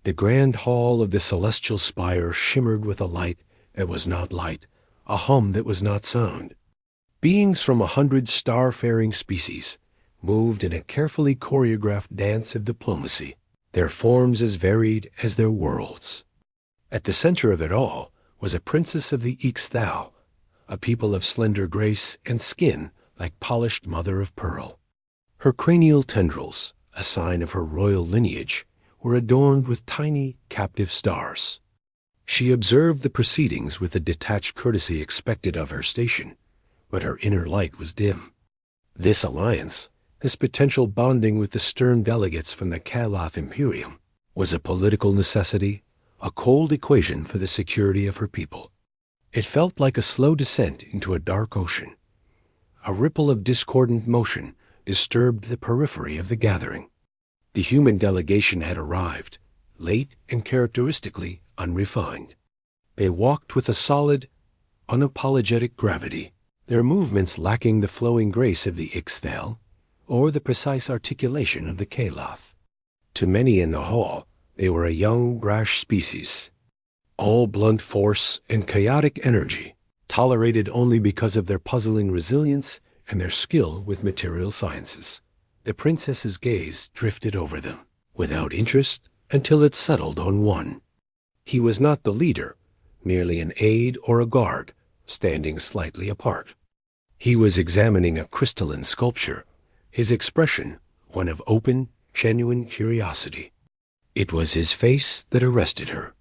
The grand hall of the celestial spire shimmered with a light that was not light, a hum that was not sound. Beings from 100 star-faring species moved in a carefully choreographed dance of diplomacy, their forms as varied as their worlds. At the center of it all was a princess of the Ixthal, a people of slender grace and skin like polished mother of pearl. Her cranial tendrils, a sign of her royal lineage, were adorned with tiny captive stars. She observed the proceedings with the detached courtesy expected of her station, but her inner light was dim. This alliance, this potential bonding with the stern delegates from the Kalath Imperium, was a political necessity, a cold equation for the security of her people. It felt like a slow descent into a dark ocean. A ripple of discordant motion disturbed the periphery of the gathering. The human delegation had arrived, late and characteristically unrefined. They walked with a solid, unapologetic gravity, their movements lacking the flowing grace of the Ixthal or the precise articulation of the Kalath. To many in the hall, they were a young, brash species, all blunt force and chaotic energy, tolerated only because of their puzzling resilience and their skill with material sciences. The princess's gaze drifted over them, without interest, until it settled on one. He was not the leader, merely an aide or a guard, standing slightly apart. He was examining a crystalline sculpture, his expression one of open, genuine curiosity. It was his face that arrested her.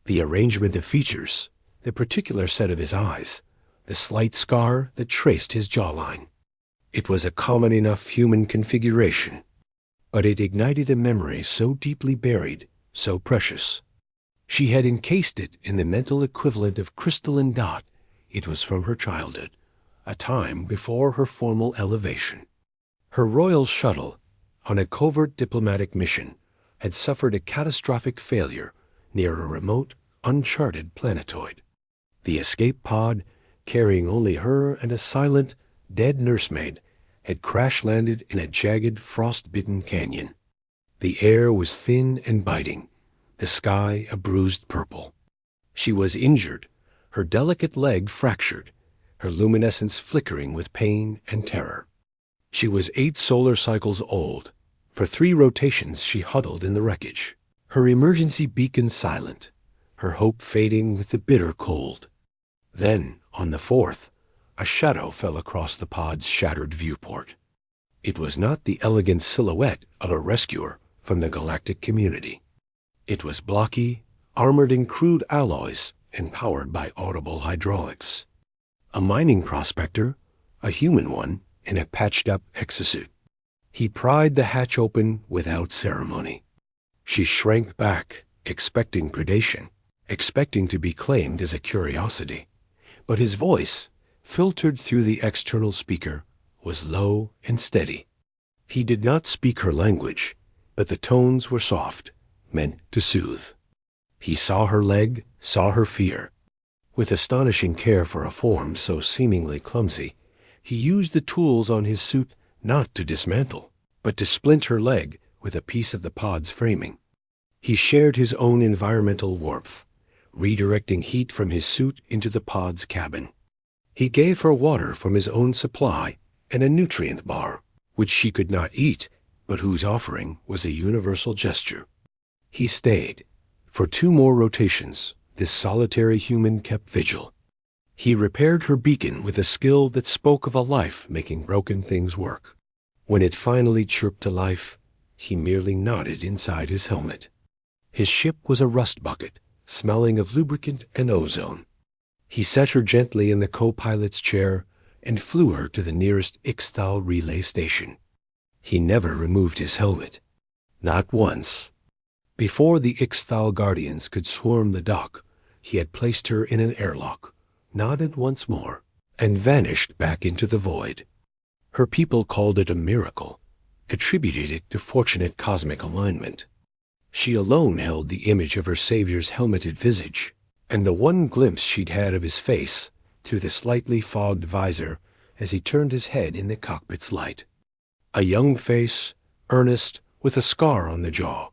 The arrangement of features, the particular set of his eyes, the slight scar that traced his jawline. It was a common enough human configuration, but it ignited a memory so deeply buried, so precious. She had encased it in the mental equivalent of crystalline dot. It was from her childhood, a time before her formal elevation. Her royal shuttle, on a covert diplomatic mission, had suffered a catastrophic failure near a remote, uncharted planetoid. The escape pod, carrying only her and a silent, dead nursemaid, had crash-landed in a jagged, frost-bitten canyon. The air was thin and biting, the sky a bruised purple. She was injured, her delicate leg fractured, her luminescence flickering with pain and terror. She was 8 solar cycles old. For 3 rotations she huddled in the wreckage, her emergency beacon silent, her hope fading with the bitter cold. Then, on the 4th, a shadow fell across the pod's shattered viewport. It was not the elegant silhouette of a rescuer from the galactic community. It was blocky, armored in crude alloys, and powered by audible hydraulics. A mining prospector, a human one, in a patched-up exosuit. He pried the hatch open without ceremony. She shrank back, expecting predation, expecting to be claimed as a curiosity. But his voice, filtered through the external speaker, was low and steady. He did not speak her language, but the tones were soft, meant to soothe. He saw her leg, saw her fear. With astonishing care for a form so seemingly clumsy, he used the tools on his suit not to dismantle, but to splint her leg with a piece of the pod's framing. He shared his own environmental warmth, redirecting heat from his suit into the pod's cabin. He gave her water from his own supply and a nutrient bar, which she could not eat, but whose offering was a universal gesture. He stayed. For 2 more rotations, this solitary human kept vigil. He repaired her beacon with a skill that spoke of a life making broken things work. When it finally chirped to life, he merely nodded inside his helmet. His ship was a rust bucket, smelling of lubricant and ozone. He set her gently in the co-pilot's chair and flew her to the nearest Ixthal relay station. He never removed his helmet. Not once. Before the Ixthal guardians could swarm the dock, he had placed her in an airlock, nodded once more, and vanished back into the void. Her people called it a miracle, attributed it to fortunate cosmic alignment. She alone held the image of her savior's helmeted visage, and the one glimpse she'd had of his face through the slightly fogged visor as he turned his head in the cockpit's light. A young face, earnest, with a scar on the jaw.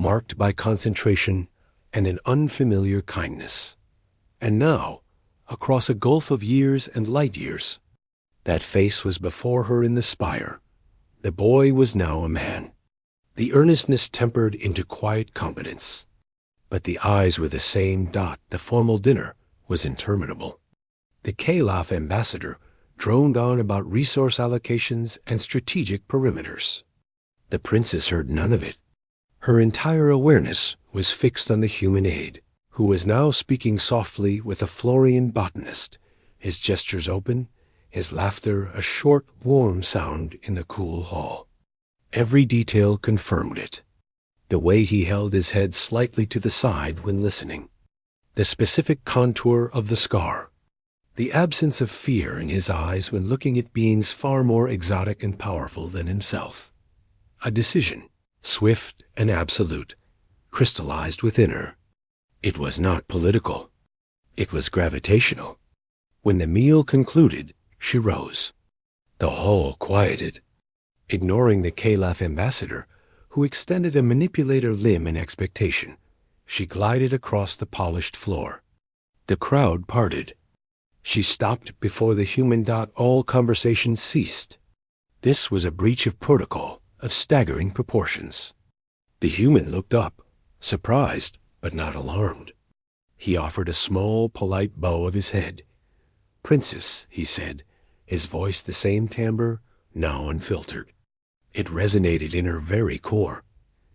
marked by concentration and an unfamiliar kindness. And now, across a gulf of years and light years, that face was before her in the spire. The boy was now a man. The earnestness tempered into quiet competence. But the eyes were the same. The formal dinner was interminable. The Caliph ambassador droned on about resource allocations and strategic perimeters. The princess heard none of it. Her entire awareness was fixed on the human aide, who was now speaking softly with a Florian botanist, his gestures open, his laughter a short, warm sound in the cool hall. Every detail confirmed it. The way he held his head slightly to the side when listening, the specific contour of the scar, the absence of fear in his eyes when looking at beings far more exotic and powerful than himself. A decision, swift and absolute, crystallized within her. It was not political. It was gravitational. When the meal concluded, she rose. The hall quieted. Ignoring the Caliph ambassador, who extended a manipulator limb in expectation, she glided across the polished floor. The crowd parted. She stopped before the human. All conversation ceased. This was a breach of protocol of staggering proportions. The human looked up, surprised but not alarmed. He offered a small, polite bow of his head. "Princess," he said, his voice the same timbre, now unfiltered. It resonated in her very core.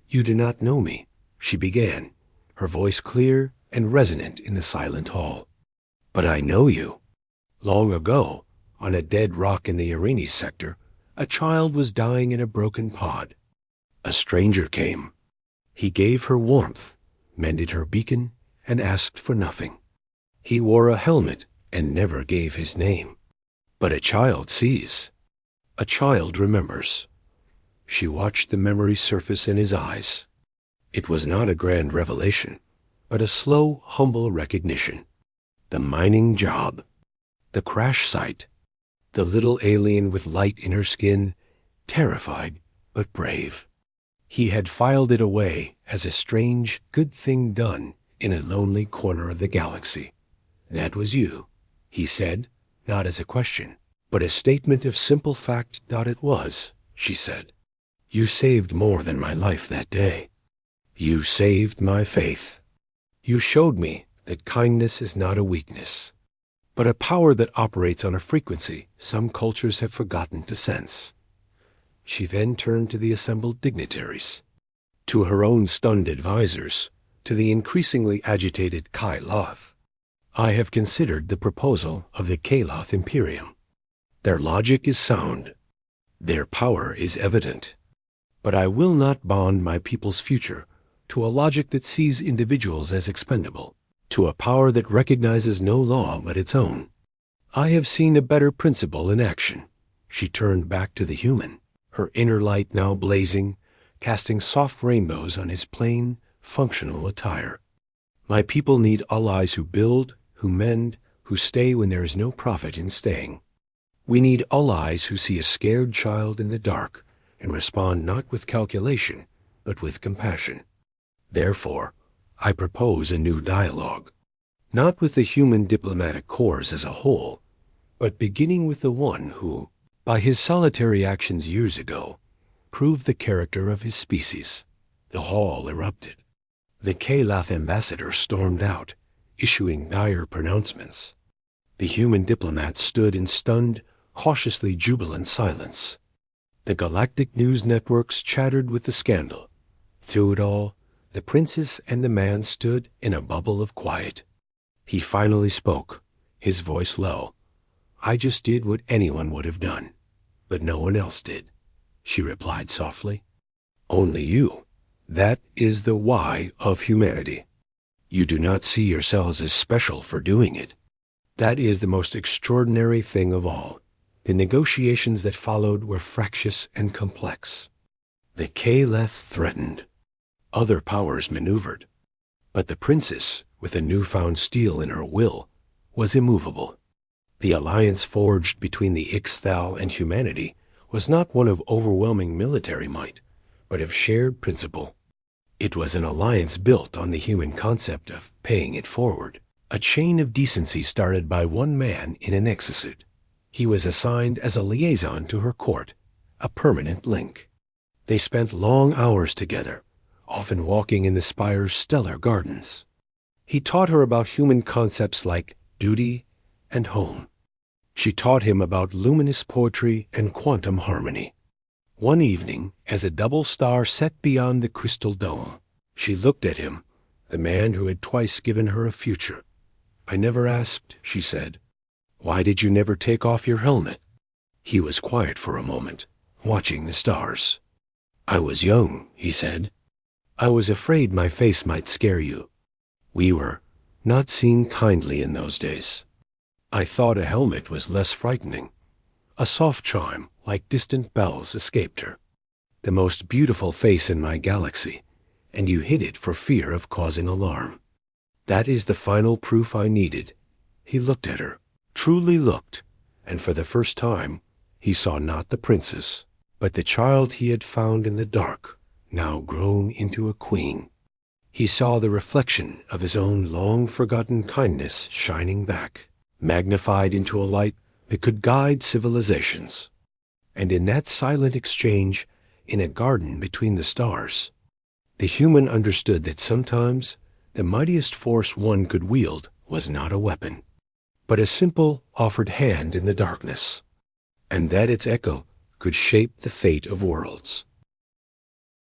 "You do not know me," she began, her voice clear and resonant in the silent hall. "But I know you. Long ago, on a dead rock in the Erinis sector, a child was dying in a broken pod. A stranger came. He gave her warmth, mended her beacon, and asked for nothing. He wore a helmet and never gave his name. But a child sees. A child remembers." She watched the memory surface in his eyes. It was not a grand revelation, but a slow, humble recognition. The mining job, the crash site, the little alien with light in her skin, terrified but brave. He had filed it away as a strange, good thing done in a lonely corner of the galaxy. "That was you," he said, not as a question, but a statement of simple fact. "It was," she said. "You saved more than my life that day. You saved my faith. You showed me that kindness is not a weakness, but a power that operates on a frequency some cultures have forgotten to sense." She then turned to the assembled dignitaries, to her own stunned advisors, to the increasingly agitated Kai Loth. "I have considered the proposal of the Kaloth Imperium. Their logic is sound. Their power is evident. But I will not bond my people's future to a logic that sees individuals as expendable, to a power that recognizes no law but its own. I have seen a better principle in action." She turned back to the human, her inner light now blazing, casting soft rainbows on his plain, functional attire. "My people need allies who build, who mend, who stay when there is no profit in staying. We need allies who see a scared child in the dark and respond not with calculation, but with compassion. Therefore, I propose a new dialogue, not with the human diplomatic corps as a whole, but beginning with the one who, by his solitary actions years ago, proved the character of his species." The hall erupted. The Caliph ambassador stormed out, issuing dire pronouncements. The human diplomats stood in stunned, cautiously jubilant silence. The galactic news networks chattered with the scandal. Through it all, the princess and the man stood in a bubble of quiet. He finally spoke, his voice low. "I just did what anyone would have done, but no one else did," she replied softly. "Only you. That is the why of humanity. You do not see yourselves as special for doing it. That is the most extraordinary thing of all. The negotiations that followed were fractious and complex. The Caliph threatened. Other powers maneuvered. But the princess, with a newfound steel in her will, was immovable. The alliance forged between the Ixthal and humanity was not one of overwhelming military might, but of shared principle. It was an alliance built on the human concept of paying it forward, a chain of decency started by one man in an exosuit. He was assigned as a liaison to her court, a permanent link. They spent long hours together, often walking in the spire's stellar gardens. He taught her about human concepts like duty and home. She taught him about luminous poetry and quantum harmony. One evening, as a double star set beyond the crystal dome, she looked at him, the man who had twice given her a future. "I never asked," she said. "Why did you never take off your helmet?" He was quiet for a moment, watching the stars. "I was young," he said. "I was afraid my face might scare you. We were not seen kindly in those days. I thought a helmet was less frightening." A soft chime, like distant bells, escaped her. "The most beautiful face in my galaxy, and you hid it for fear of causing alarm. That is the final proof I needed." He looked at her, truly looked, and for the first time he saw not the princess, but the child he had found in the dark, now grown into a queen. He saw the reflection of his own long-forgotten kindness shining back, magnified into a light that could guide civilizations. And in that silent exchange, in a garden between the stars, the human understood that sometimes the mightiest force one could wield was not a weapon, but a simple offered hand in the darkness, and that its echo could shape the fate of worlds.